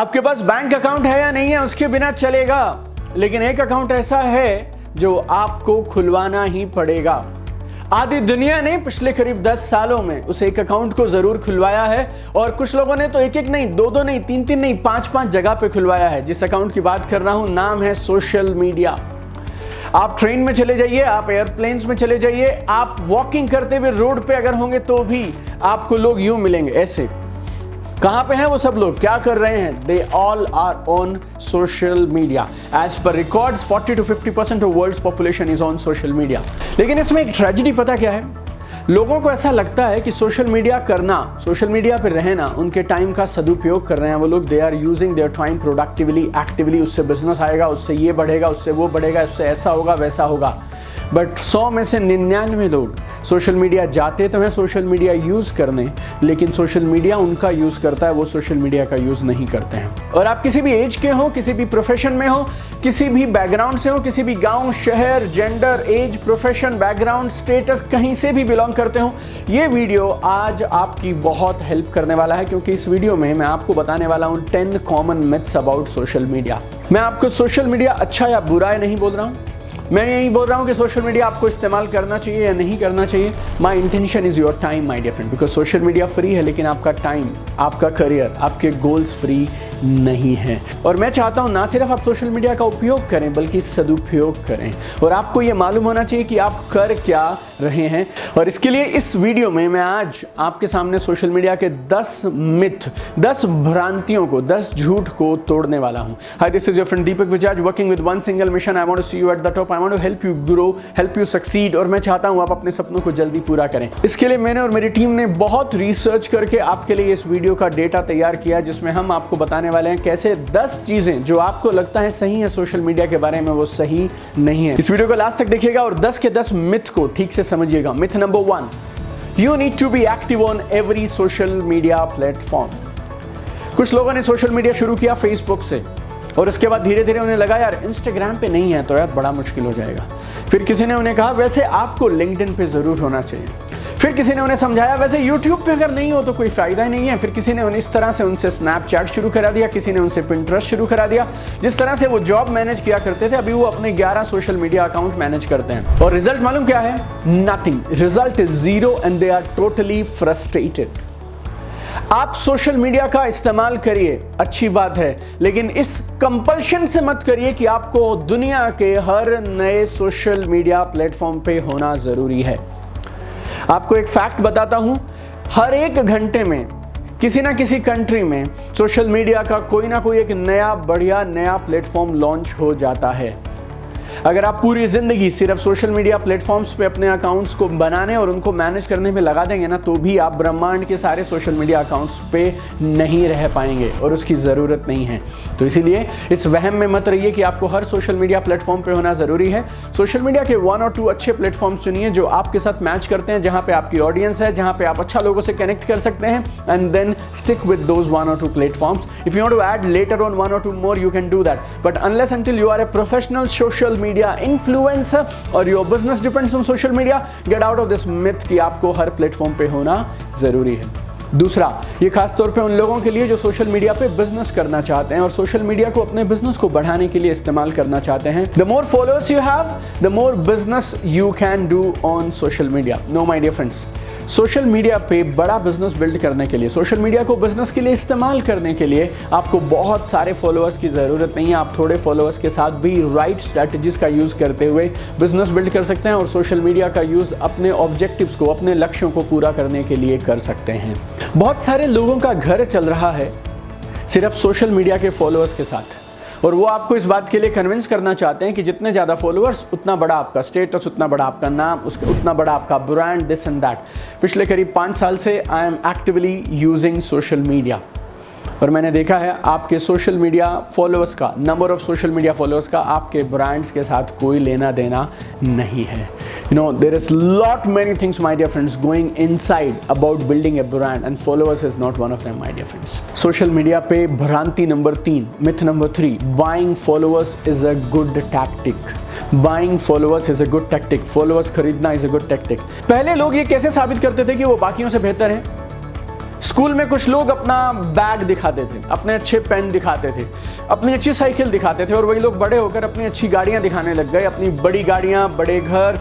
आपके पास bank account है या नहीं है उसके बिना चलेगा, लेकिन एक अकाउंट ऐसा है जो आपको खुलवाना ही पड़ेगा। आधी दुनिया ने पिछले करीब 10 सालों में उस एक अकाउंट को जरूर खुलवाया है, और कुछ लोगों ने तो एक एक नहीं, दो दो नहीं, तीन तीन नहीं, पांच पांच जगह पे खुलवाया है। जिस अकाउंट की बात कर रहा हूं नाम है सोशल मीडिया। आप ट्रेन में चले जाइए, आप एयरप्लेन्स में चले जाइए, आप वॉकिंग करते हुए रोड पे अगर होंगे तो भी आपको लोग यूं मिलेंगे ऐसे। कहां पे हैं वो सब लोग, क्या कर रहे हैं? They all are on social media. As per records 40 to 50% of world's population is on social media. लेकिन इसमें एक ट्रेजेडी पता क्या है? लोगों को ऐसा लगता है कि सोशल मीडिया करना, सोशल मीडिया पे रहना उनके टाइम का सदुपयोग कर रहे हैं वो लोग। They are using their time productively, actively. उससे बिजनेस आएगा, उससे ये बढ़ेगा, उससे वो बढ़ेगा, उससे ऐसा होगा, वैसा होगा। बट 100 में से 99 लोग सोशल मीडिया जाते तो हैं सोशल मीडिया यूज़ करने, लेकिन सोशल मीडिया उनका यूज़ करता है, वो सोशल मीडिया का यूज़ नहीं करते हैं। और आप किसी भी एज के हो, किसी भी प्रोफेशन में हो, किसी भी बैकग्राउंड से हो, किसी भी गांव, शहर, gender, age, profession, background, status, कहीं से भी बिलोंग करते हो, ये वीडियो आज आपकी बहुत हेल्प करने वाला है। क्योंकि इस वीडियो में मैं आपको बताने वाला हूँ 10 common myths about social media. मैं आपको सोशल मीडिया अच्छा या बुरा है नहीं बोल रहा हूँ, मैं यही बोल रहा हूँ कि सोशल मीडिया आपको इस्तेमाल करना चाहिए या नहीं करना चाहिए। My intention is your time my dear friend, because social media free है, लेकिन आपका टाइम, आपका करियर, आपके गोल्स फ्री नहीं है। और मैं चाहता हूँ ना सिर्फ आप सोशल मीडिया का उपयोग करें बल्कि सदुपयोग करें, और आपको ये मालूम होना चाहिए कि आप कर क्या रहे हैं। और इसके लिए इस वीडियो में मैं आज आपके सामने सोशल मीडिया के 10 मिथ, 10 भ्रांतियों को, 10 झूठ को तोड़ने वाला हूँ। Hi, this is your friend Deepak Bajaj, working with one single mission. I want to see you at the top, I want to help you grow, help you succeed. और मैं चाहता हूँ आप अपने सपनों को जल्दी पूरा करें। इसके लिए मैंने और मेरी टीम ने बहुत रिसर्च करके आपके लिए इस वीडियो का डेटा तैयार किया, जिसमें हम आपको बताने वाले हैं कैसे 10 चीजें जो आपको लगता है सही है सोशल मीडिया के बारे में, वो सही नहीं है। इस वीडियो को लास्ट तक देखिएगा और 10 के 10 मिथ को ठीक से समझिएगा। Myth number 1, you need to be active on every social media platform. कुछ लोगों ने सोशल मीडिया शुरू किया फेसबुक से, और उसके बाद धीरे धीरे उन्हें लगा यार इंस्टाग्राम पे नहीं है तो यार बड़ा मुश्किल हो जाएगा। फिर किसी ने उन्हें कहा वैसे आपको लिंक्डइन पे जरूर होना चाहिए। फिर किसी ने उन्हें समझाया वैसे यूट्यूब पे अगर नहीं हो तो कोई फायदा ही नहीं है। फिर किसी ने उन्हें इस तरह से उनसे स्नैपचैट शुरू करा दिया, किसी ने उनसे पिंटरेस्ट शुरू करा दिया। जिस तरह से वो जॉब मैनेज किया करते थे, अभी वो अपने 11 सोशल मीडिया अकाउंट मैनेज करते हैं। और रिजल्ट मालूम क्या है? Nothing. Result is 0 and they are totally frustrated. आप सोशल मीडिया का इस्तेमाल करिए, अच्छी बात है, लेकिन इस कंपल्शन से मत करिए कि आपको दुनिया के हर नए सोशल मीडिया प्लेटफॉर्म पे होना जरूरी है। आपको एक फैक्ट बताता हूं, हर एक घंटे में किसी ना किसी कंट्री में सोशल मीडिया का कोई ना कोई एक नया बढ़िया नया प्लेटफॉर्म लॉन्च हो जाता है। अगर आप पूरी जिंदगी सिर्फ सोशल मीडिया प्लेटफॉर्म्स पे अपने अकाउंट्स को बनाने और उनको मैनेज करने में लगा देंगे ना, तो भी आप ब्रह्मांड के सारे सोशल मीडिया अकाउंट्स पे नहीं रह पाएंगे, और उसकी ज़रूरत नहीं है। तो इसीलिए इस वहम में मत रहिए कि आपको हर सोशल मीडिया प्लेटफॉर्म पे होना ज़रूरी है। सोशल मीडिया के 1 और 2 अच्छे प्लेटफॉर्म्स चुनिए जो आपके साथ मैच करते हैं, जहाँ पे आपकी ऑडियंस है, जहाँ पे आप अच्छा लोगों से कनेक्ट कर सकते हैं, and then stick with those 1 or 2 platforms. If you want to add later on 1 or 2 more, you can do that, but unless until you are a professional social media influencer or your business depends on social media, get out of this myth कि आपको हर platform पे होना जरूरी है। दूसरा, ये खास तौर पे उन लोगों के लिए जो सोशल मीडिया पे बिजनेस करना चाहते हैं और सोशल मीडिया को अपने बिजनेस को बढ़ाने के लिए इस्तेमाल करना चाहते हैं। The more followers you have, the more business you can do on social media. No my dear friends, social media पे बड़ा बिजनेस बिल्ड करने के लिए, सोशल मीडिया को बिजनेस के लिए इस्तेमाल करने के लिए आपको बहुत सारे फॉलोअर्स की ज़रूरत नहीं है। आप थोड़े फॉलोअर्स के साथ भी राइट स्ट्रैटेजीज का यूज़ करते हुए बिजनेस बिल्ड कर सकते हैं और सोशल मीडिया का यूज़ अपने ऑब्जेक्टिव्स को, अपने लक्ष्यों को पूरा करने के लिए कर सकते हैं। बहुत सारे लोगों का घर चल रहा है सिर्फ सोशल मीडिया के फॉलोअर्स के साथ, और वो आपको इस बात के लिए कन्विंस करना चाहते हैं कि जितने ज़्यादा फॉलोअर्स उतना बड़ा आपका स्टेटस, उतना बड़ा आपका नाम, उतना बड़ा आपका ब्रांड, दिस एंड दैट। पिछले करीब 5 साल से I am actively using social media, और मैंने देखा है आपके सोशल मीडिया फॉलोअर्स का, number of social media followers का आपके ब्रांड्स के साथ कोई लेना देना नहीं है। You know, there is lot many things my dear friends going inside about building a brand, and followers is not one of them my dear friends. Social media पे भ्रांति number 3, myth number 3, buying followers is a good tactic. Buying followers is a good tactic. Followers खरीदना is a good tactic. पहले लोग ये कैसे साबित करते थे कि वो बाकियों से बेहतर हैं? स्कूल में कुछ लोग अपना बैग दिखाते थे, अपने अच्छे पेन दिखाते थे, अपनी अच्छी साइकिल दिखाते थे, और वही लोग बड़े होकर अपनी अच्छी गाड़ियां दिखाने लग गए, अपनी बड़ी गाड़ियां, बड़े घर,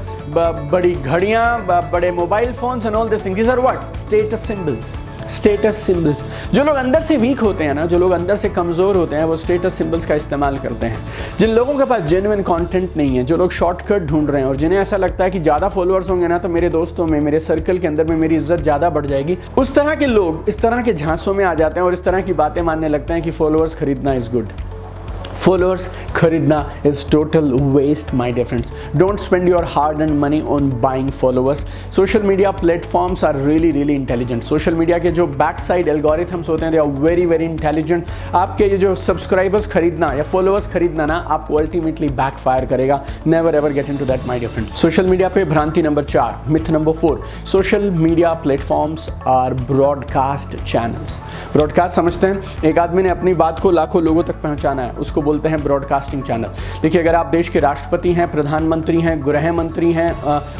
बड़ी घड़ियां, बड़े mobile phones and all this thing. These are what? Status symbols. Status symbols. जो लोग अंदर से वीक होते हैं ना, जो लोग अंदर से कमज़ोर होते हैं, वो स्टेटस सिंबल्स का इस्तेमाल करते हैं। जिन लोगों के पास जेन्युइन कंटेंट नहीं है, जो लोग शॉर्टकट ढूंढ रहे हैं, और जिन्हें ऐसा लगता है कि ज़्यादा फॉलोअर्स होंगे ना तो मेरे दोस्तों में, मेरे सर्कल के अंदर में मेरी इज्जत ज़्यादा बढ़ जाएगी, उस तरह के लोग इस तरह के झांसों में आ जाते हैं और इस तरह की बातें मानने लगते हैं कि फॉलोअर्स खरीदना इज़ गुड। फॉलोअर्स खरीदना is total waste my dear friends. Don't spend your hard and money on buying followers. Social media platforms are really intelligent. Social media के जो बैक साइड एल्गोरिथम्स होते हैं, दे आर वेरी इंटेलिजेंट। आपके ये जो subscribers खरीदना या followers खरीदना ना, आपको अल्टीमेटली बैकफायर करेगा। Never ever get into that my dear friend. Social media पे भ्रांति number 4, myth number 4, social media platforms are broadcast channels. Broadcast समझते हैं, एक आदमी ने अपनी बात को लाखों लोगों तक पहुंचाना है, उसको बोलते हैं ब्रॉडकास्टिंग चैनल। देखिए, अगर आप देश के राष्ट्रपति हैं, प्रधानमंत्री हैं, गृह मंत्री हैं,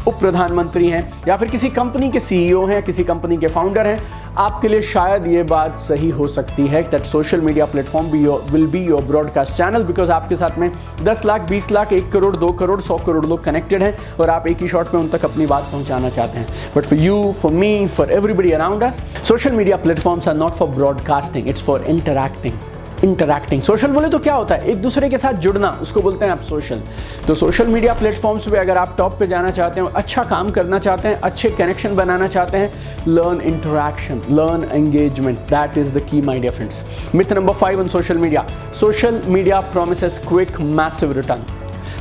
उप प्रधानमंत्री हैं, या फिर किसी कंपनी के सीईओ हैं, किसी कंपनी के फाउंडर हैं, आपके लिए शायद ये बात सही हो सकती है that social media platform will be your broadcast channel, because आपके साथ में 10 लाख, 20 लाख, 1 करोड़, 2 करोड़, 100 करोड़ लोग कनेक्टेड हैं और आप एक ही शॉट में उन तक अपनी बात पहुंचाना चाहते हैं। But for you, for me, for everybody around us, social media platforms are not for broadcasting, it's for interacting. Social बोले तो क्या होता है? एक दूसरे के साथ जुड़ना, उसको बोलते हैं आप सोशल। तो सोशल मीडिया प्लेटफॉर्म्स पे अगर आप टॉप पे जाना चाहते हैं, अच्छा काम करना चाहते हैं, अच्छे कनेक्शन बनाना चाहते हैं, learn interaction, learn engagement, that is the key my dear friends. Myth number 5 on social media promises quick massive return.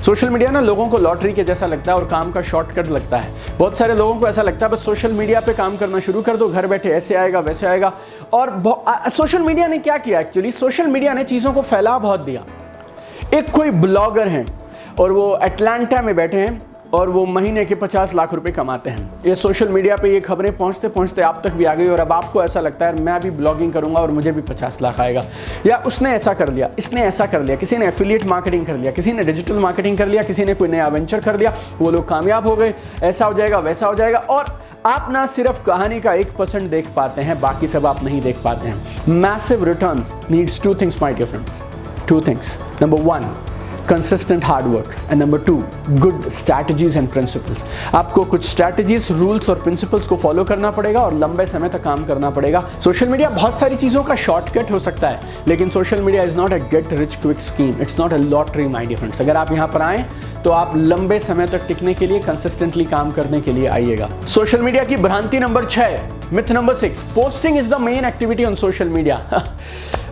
Social media ना लोगों को लॉटरी के जैसा लगता है और काम का शॉर्टकट लगता है। बहुत सारे लोगों को ऐसा लगता है बस सोशल मीडिया पे काम करना शुरू कर दो, घर बैठे ऐसे आएगा वैसे आएगा। और सोशल मीडिया ने क्या किया? एक्चुअली सोशल मीडिया ने चीज़ों को फैला बहुत दिया। एक कोई ब्लॉगर हैं और वो अटलांटा में बैठे हैं और वो महीने के 50 लाख रुपए कमाते हैं। ये सोशल मीडिया पे ये खबरें पहुंचते पहुंचते आप तक भी आ गई और अब आपको ऐसा लगता है मैं भी ब्लॉगिंग करूंगा और मुझे भी 50 लाख आएगा, या उसने ऐसा कर लिया, इसने ऐसा कर लिया, किसी ने एफिलिएट मार्केटिंग कर लिया, किसी ने डिजिटल मार्केटिंग कर लिया, किसी ने कोई नया वेंचर कर दिया, वो लोग कामयाब हो गए, ऐसा हो जाएगा वैसा हो जाएगा। और आप ना सिर्फ कहानी का 1% देख पाते हैं, बाकी सब आप नहीं देख पाते हैं। Massive returns needs 2 things my dear friends, 2 things. Number 1, consistent hard work, and number 2, good strategies and principles। आपको कुछ strategies, rules और principles को follow करना पड़ेगा और लंबे समय तक काम करना पड़ेगा। सोशल मीडिया बहुत सारी चीज़ों का शॉर्टकट हो सकता है, लेकिन social media is not a get rich quick scheme, it's not a lottery my dear friends. अगर आप यहाँ पर आएँ तो आप लंबे समय तक टिकने के लिए, कंसिस्टेंटली काम करने के लिए आइएगा। सोशल मीडिया की भ्रांति number 6, myth number 6, posting is the main activity on social media.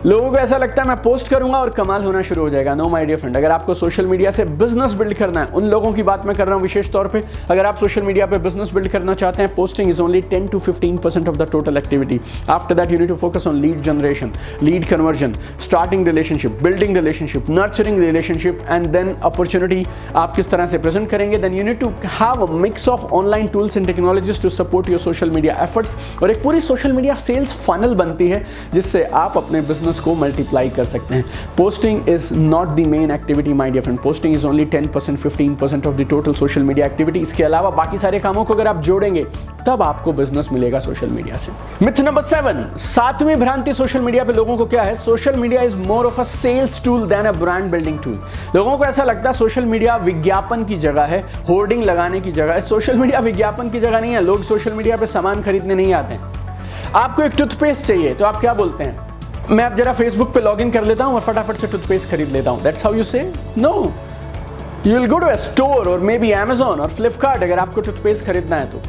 लोगों को ऐसा लगता है मैं पोस्ट करूंगा और कमाल होना शुरू हो जाएगा। नो माय डियर फ्रेंड, अगर आपको सोशल मीडिया से बिजनेस बिल्ड करना है, उन लोगों की बात मैं कर रहा हूं विशेष तौर पे, अगर आप सोशल मीडिया पे बिजनेस बिल्ड करना चाहते हैं, posting is only 10 to 15% of the total activity. After that you need to focus on lead generation, lead conversion, starting relationship, building relationship, nurturing relationship, and then opportunity आप किस तरह से present करेंगे। Then you need to have a mix of online tools and technologies to support your social media efforts, और एक पूरी social media sales funnel बनती है जिससे आप अपने बिजनेस को मल्टीप्लाई कर सकते हैं। Posting is not the main activity my dear friend, posting is only 10% 15% of the total social media activity. इसके अलावा बाकी सारे कामों को अगर आप जोड़ेंगे तब आपको बिजनेस मिलेगा सोशल मीडिया से। मिथ नंबर 7, 7वीं भ्रांति सोशल मीडिया पे लोगों को क्या है? Social media is more of a sales tool than a brand building tool. लोगों को ऐसा लगता है सोशल मीडिया विज्ञापन की जगह है, होर्डिंग लगाने की जगह है। सोशल मीडिया विज्ञापन की जगह नहीं है। लोग सोशल मीडिया पे सामान खरीदने नहीं आते हैं। आपको एक टूथपेस्ट चाहिए तो आप क्या बोलते हैं? मैं अब जरा फेसबुक पे लॉगिन कर लेता हूं और फटाफट से टूथपेस्ट खरीद लेता हूं। That's how you say? No, you will go to a store और मे बी Amazon और फ्लिपकार्ट अगर आपको टूथपेस्ट खरीदना है तो।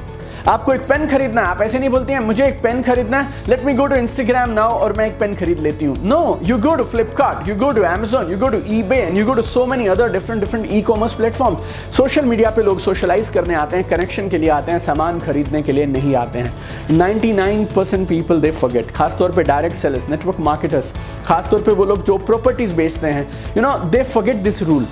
आपको एक पेन खरीदना है, आप ऐसे नहीं बोलते हैं मुझे एक पेन खरीदना है, let me go to Instagram now और मैं एक पेन खरीद लेती हूँ। No, you go to Flipkart, you go to Amazon, you go to eBay and you go to so many other different e-commerce platform. Social media पे लोग socialise करने आते हैं, कनेक्शन के लिए आते हैं, सामान खरीदने के लिए नहीं आते हैं। 99% पीपल दे फॉरगेट, खासतौर पे डायरेक्ट सेलर्स, नेटवर्क मार्केटर्स, खासतौर पे वो लोग जो प्रॉपर्टीज बेचते हैं, you know, they forget this rule.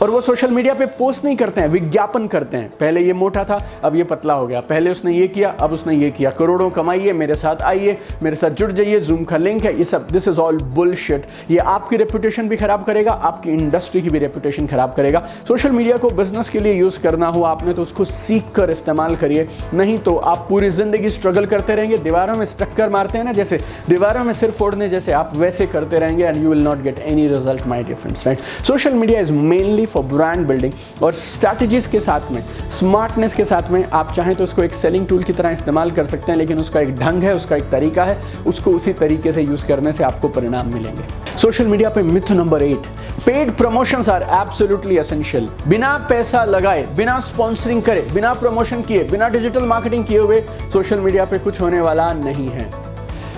और वो सोशल मीडिया पे पोस्ट नहीं करते हैं, विज्ञापन करते हैं। पहले ये मोटा था, अब ये पतला हो गया, पहले उसने ये किया, अब उसने ये किया, करोड़ों कमाइए, मेरे साथ आइए, मेरे साथ जुड़ जाइए, जूम का लिंक है, ये सब दिस इज ऑल बुलशिट। ये आपकी रेपुटेशन भी खराब करेगा, आपकी इंडस्ट्री की भी रेपुटेशन खराब करेगा। सोशल मीडिया को बिजनेस के लिए यूज करना हो आपने तो उसको सीख कर इस्तेमाल करिए, नहीं तो आप पूरी जिंदगी स्ट्रगल करते रहेंगे, दीवारों में टक्कर मारते हैं ना, जैसे दीवारों में सिर फोड़ने जैसे, आप वैसे करते रहेंगे and you will not get any result my dear friends, right. Social media is mainly for brand building और स्ट्रैटेजीज के साथ में, स्मार्टनेस के साथ में। आप चाहें तो उसको एक सेलिंग टूल की तरह इस्तेमाल कर सकते हैं, लेकिन उसका एक ढंग है, उसका एक तरीका है, उसको उसी तरीके से यूज करने से आपको परिणाम मिलेंगे। सोशल मीडिया पे myth number 8, paid promotions are absolutely essential. बिना पैसा लगाए, बिना स्पॉन्सरिंग करे, बिना प्रमोशन किए, बिना डिजिटल मार्केटिंग किए हुए सोशल मीडिया पे कुछ होने वाला नहीं है।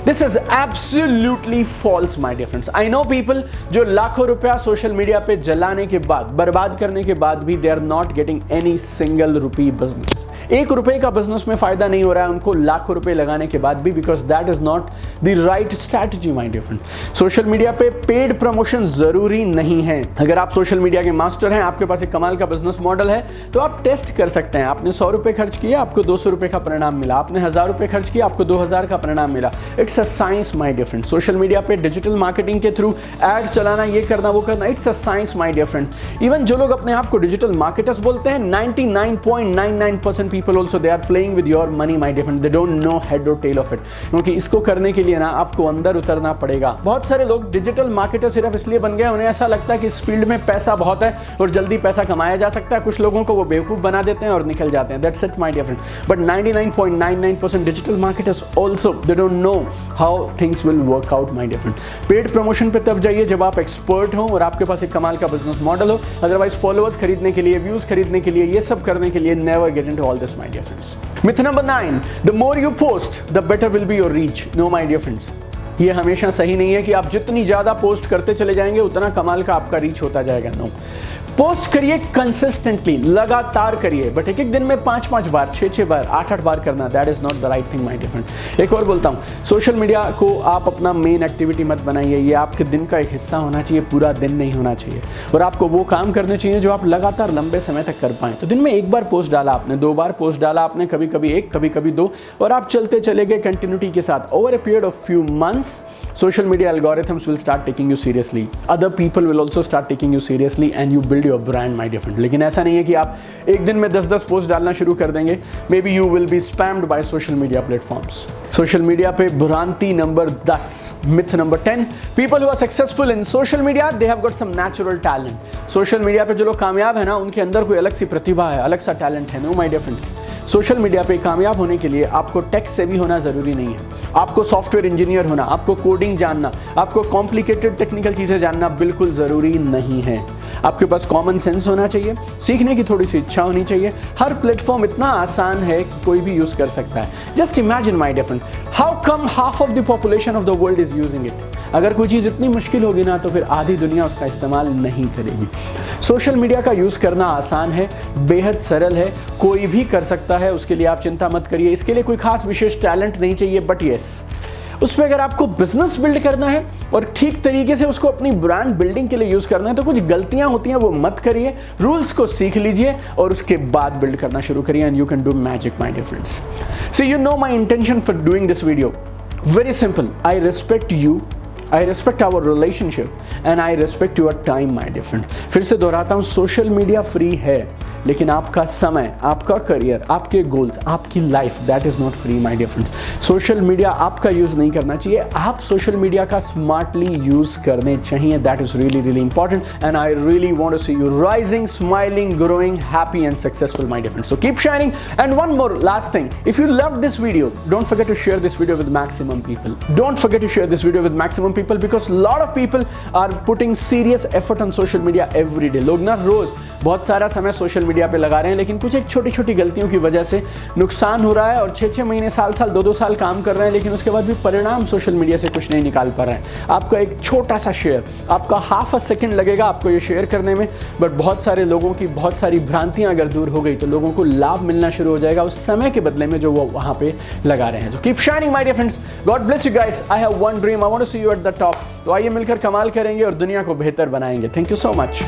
This is absolutely false, my dear friends. I know people जो लाखों रुपया सोशल मीडिया पे जलाने के बाद, बर्बाद करने के बाद भी they are not getting any single rupee business. 1 रुपए का बिजनेस में फायदा नहीं हो रहा है उनको लाखों रुपए लगाने के बाद भी, because that is not the right strategy my dear friend. Social media पे पेड प्रमोशन जरूरी नहीं है। अगर आप सोशल मीडिया के मास्टर हैं, आपके पास एक कमाल का बिजनेस मॉडल है, तो आप टेस्ट कर सकते हैं। आपने 100 रुपए खर्च किए, आपको 200 रुपए का परिणाम मिला। आपने 1000 रुपए खर्च किया, आपको 2000 का परिणाम मिला। It's a science my dear friend. Social media पे डिजिटल मार्केटिंग के थ्रू एड चलाना, ये करना, वो करना, it's a science my dear friends. Even जो लोग अपने आप को डिजिटल मार्केटर्स बोलते हैं, 99.99% people also they are playing with your money my dear friend. They don't know head और टेल ऑफ इट, क्योंकि इसको करने के लिए ना आपको अंदर उतरना पड़ेगा। बहुत सारे लोग डिजिटल मार्केटर सिर्फ इसलिए बन गए, उन्हें ऐसा लगता है कि इस फील्ड में पैसा बहुत है और जल्दी पैसा कमाया जा सकता है। कुछ लोगों को वो बेवकूफ बना देते हैं और निकल जाते हैं। That's it my dear friend. But 99.99% digital marketers also they don't know how things will work out my dear friend. Paid promotion पे तब जाइए जब आप एक्सपर्ट हो और आपके पास एक कमाल का बिजनेस मॉडल हो। अदरवाइज फॉलोअर्स खरीदने के लिए, व्यूज खरीदने के लिए, ये सब करने के लिए never get into all this my dear friends. Myth number 9, the more you post, the better will be your reach. No, my dear friends. ये हमेशा सही नहीं है कि आप जितनी ज्यादा पोस्ट करते चले जाएंगे उतना कमाल का आपका रीच होता जाएगा। नो, पोस्ट करिए कंसिस्टेंटली, लगातार करिए, बट एक एक दिन में 5-5 बार, 6-6 बार, 8-8 बार करना, that is not the right thing my dear friend. एक और बोलता हूँ, सोशल मीडिया को आप अपना मेन एक्टिविटी मत बनाइए। ये आपके दिन का एक हिस्सा होना चाहिए, पूरा दिन नहीं होना चाहिए। और आपको वो काम करने चाहिए जो आप लगातार लंबे समय तक कर पाएं। तो दिन में 1 बार पोस्ट डाला आपने, 2 बार पोस्ट डाला आपने, कभी कभी 1, कभी कभी 2, और आप चलते चले गए कंटिन्यूटी के साथ। Over a period of few months, social media algorithms will start taking you seriously. Other people will also start taking you seriously and you build your brand, my dear friend. लेकिन ऐसा नहीं है कि आप एक दिन में 10-10 पोस्ट डालना शुरू कर देंगे। Maybe you will be spammed by social media platforms. Social media पे भ्रांति number 10, myth number 10, people who are successful in social media, they have got some natural talent. Social media पे जो लोग कामयाब है ना, उनके अंदर कोई अलग सी प्रतिभा है, अलग सा टैलेंट है। No my dear friends, social media पे कामयाब होने के लिए आपको टेक सेवी होना जरूरी नहीं है। आपको सॉफ्टवेयर इंजीनियर होना, आपको कोडिंग जानना, आपको कॉम्प्लिकेटेड टेक्निकल चीजें जानना बिल्कुल जरूरी नहीं है। आपके पास कॉमन सेंस होना चाहिए, सीखने की थोड़ी सी इच्छा होनी चाहिए। हर प्लेटफॉर्म इतना आसान है कि कोई भी यूज कर सकता है। Just imagine my dear friend, how come half of the population of the world is using it. अगर कोई चीज़ इतनी मुश्किल होगी ना, तो फिर आधी दुनिया उसका इस्तेमाल नहीं करेगी। सोशल मीडिया का यूज़ करना आसान है, बेहद सरल है, कोई भी कर सकता है, उसके लिए आप चिंता मत करिए। इसके लिए कोई खास विशेष टैलेंट नहीं चाहिए, बट येस, उस पर अगर आपको बिजनेस बिल्ड करना है और ठीक तरीके से उसको अपनी ब्रांड बिल्डिंग के लिए यूज करना है, तो कुछ गलतियां होती हैं वो मत करिए, रूल्स को सीख लीजिए और उसके बाद बिल्ड करना शुरू करिए, and you can do magic my dear friends. So you know my intention for doing this video, very simple. I respect you, I respect our relationship and I respect your time, my dear friend. फिर से दोहराता हूँ, social media free है, लेकिन आपका समय, आपका career, आपके गोल्स, आपकी life, that is not free my dear friends. Social media आपका यूज नहीं करना चाहिए, आप सोशल मीडिया का स्मार्टली यूज करने चाहिए। That is really really important and I really want to see you rising, smiling, growing, happy and successful my dear friends. So keep shining. And one more last thing, if you love this video, don't forget to share this video with maximum people. Don't forget to share this video with maximum people, because lot of people are putting serious effort on social media every day. लोग ना रोज बहुत सारा समय social media पे लगा रहे हैं, लेकिन कुछ एक छोटी छोटी गलतियों की वजह से नुकसान हो रहा है और 6-6 महीने, साल-साल, 2-2 साल काम कर रहे हैं, लेकिन उसके बाद भी परिणाम सोशल मीडिया से कुछ नहीं निकाल पा रहे हैं। आपका एक छोटा सा शेयर, आपका हाफ अ सेकेंड लगेगा आपको ये शेयर करने में, बट बहुत सारे लोगों की बहुत सारी भ्रांतियां अगर दूर हो गई तो लोगों को लाभ मिलना शुरू हो जाएगा उस समय के बदले में जो वो वहां पे लगा रहे हैं। So keep shining my dear friends. God bless you guys. I have one dream. I want to see you at the top. तो आइए मिलकर कमाल करेंगे और दुनिया को बेहतर बनाएंगे। Thank you so much.